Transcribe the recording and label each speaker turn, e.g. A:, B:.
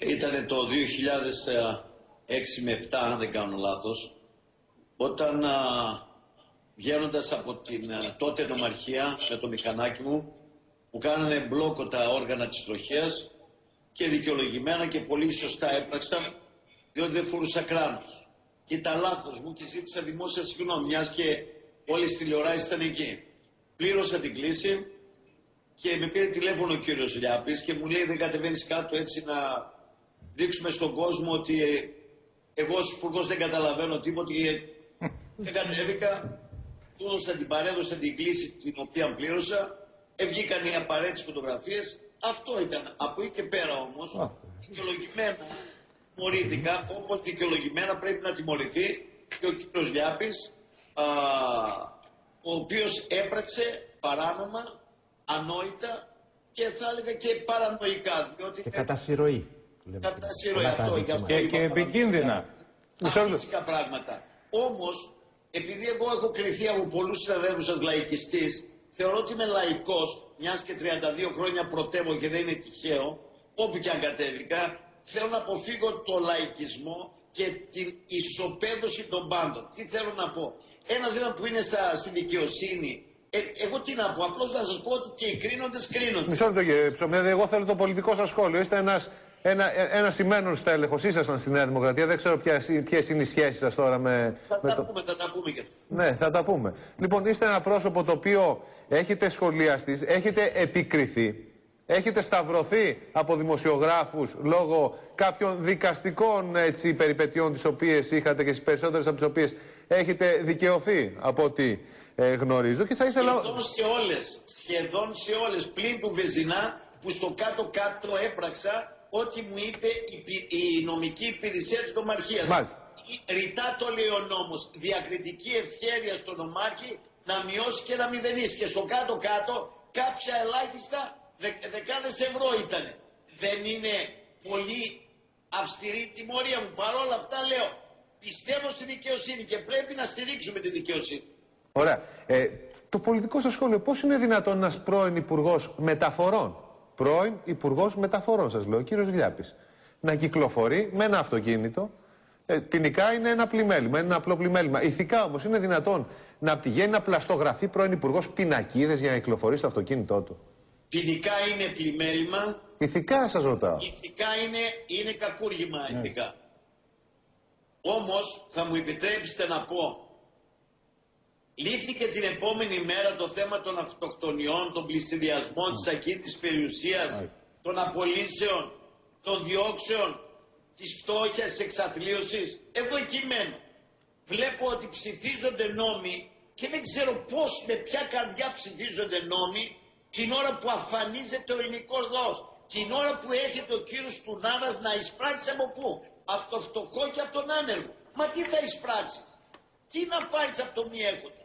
A: Ήταν το 2006 με 7, αν δεν κάνω λάθος, όταν βγαίνοντας από την τότε νομαρχία με το μηχανάκι μου, που κάνανε μπλόκο τα όργανα της τροχέας και δικαιολογημένα και πολύ σωστά έπραξαν, διότι δεν φορούσα κράνος. Και ήταν λάθος μου και ζήτησα δημόσια συγγνώμη, μιας και όλες οι τηλεοράσεις ήταν εκεί. Πλήρωσα την κλήση και με πήρε τηλέφωνο ο κύριος Λιάπης και μου λέει: δεν κατεβαίνεις κάτω έτσι να δείξουμε στον κόσμο ότι εγώ ως υπουργός δεν καταλαβαίνω τίποτα. Δεν κατέβηκα, του έδωσα την παρέδωσα την κλήση την οποία πλήρωσα, βγήκαν οι απαραίτητες φωτογραφίες. Αυτό ήταν. Από εκεί και πέρα όμως, δικαιολογημένα τιμωρήθηκα, όπως δικαιολογημένα πρέπει να τιμωρηθεί και ο κύριος Λιάπης, ο οποίος έπραξε παράνομα, ανόητα και θα έλεγα και παρανοϊκά. Διότι
B: και κατά συρροή.
A: Κατά συρροή αυτό.
C: Και επικίνδυνα.
A: Αφύσικα πράγματα. Όμως, επειδή εγώ έχω κριθεί από πολλούς συναδέλφους σας λαϊκιστής, θεωρώ ότι είμαι λαϊκός, μιας και 32 χρόνια πρωτεύω και δεν είναι τυχαίο, όπου και αν κατέβηκα, θέλω να αποφύγω το λαϊκισμό και την ισοπαίδωση των πάντων. Τι θέλω να πω. Ένα θέμα που είναι στη δικαιοσύνη, εγώ τι να πω, απλώς να σας πω ότι και οι κρίνοντες κρίνονται.
D: Μισό λεπτό κύριε Ψωμιάδη, εγώ θέλω το πολιτικό σας σχόλιο. Είστε ένας σημαίνων τέλεχος, ήσασταν στη Νέα Δημοκρατία, δεν ξέρω ποιες είναι οι σχέσεις σας τώρα με...
A: Θα τα πούμε και αυτό.
D: Ναι, θα τα πούμε. Λοιπόν, είστε ένα πρόσωπο το οποίο έχετε σχολιαστεί, έχετε επικριθεί, έχετε σταυρωθεί από δημοσιογράφους λόγω κάποιων δικαστικών περιπετειών τις οποίες είχατε και στις περισσότερες από τις οποίες έχετε δικαιωθεί από ό,τι γνωρίζω και θα ήθελα...
A: Σχεδόν σε όλες, πλην του Βεζινά που στο κάτω-κάτω έπραξα ό,τι μου είπε η νομική υπηρεσία της νομαρχίας. Ρητά το λέει ο νόμος, διακριτική ευχέρεια στον νομάρχη να μειώσει και να μηδενίσει. Και στο κάτω-κάτω κάποια ελάχιστα δεκάδες ευρώ ήταν. Δεν είναι πολύ αυστηρή τιμωρία μου. Παρόλα αυτά λέω, πιστεύω στη δικαιοσύνη και πρέπει να στηρίξουμε τη δικαιοσύνη.
D: Ωραία. Το πολιτικό σας σχόλιο, πώς είναι δυνατόν ένας πρώην υπουργός μεταφορών, πρώην υπουργός μεταφορών σας λέω, ο κύριος Λιάπης, να κυκλοφορεί με ένα αυτοκίνητο, ποινικά είναι ένα πλημέλημα, είναι ένα απλό πλημέλημα. Ηθικά όμως είναι δυνατόν να πηγαίνει να πλαστογραφεί πρώην υπουργός πινακίδες για να κυκλοφορεί στο αυτοκίνητό του?
A: Ποινικά είναι πλημέλημα.
D: Ηθικά σας ρωτάω.
A: Ηθικά είναι κακούργημα ηθικά. Όμως θα μου επιτρέψετε να πω, λύθηκε την επόμενη μέρα το θέμα των αυτοκτονιών, των πληστηριασμών, της ακίνητης περιουσίας, των απολύσεων, των διώξεων, της φτώχειας, της εξαθλίωσης. Εγώ εκεί μένω. Βλέπω ότι ψηφίζονται νόμοι και δεν ξέρω πώς, με ποια καρδιά ψηφίζονται νόμοι την ώρα που αφανίζεται ο ελληνικός λαός. Την ώρα που έρχεται ο κύριος Τουνάρας να εισπράξει από πού? Από το φτωχό και από τον άνεργο. Μα τι θα εισπράξεις? Τι να πάρεις από το μη έχοντα?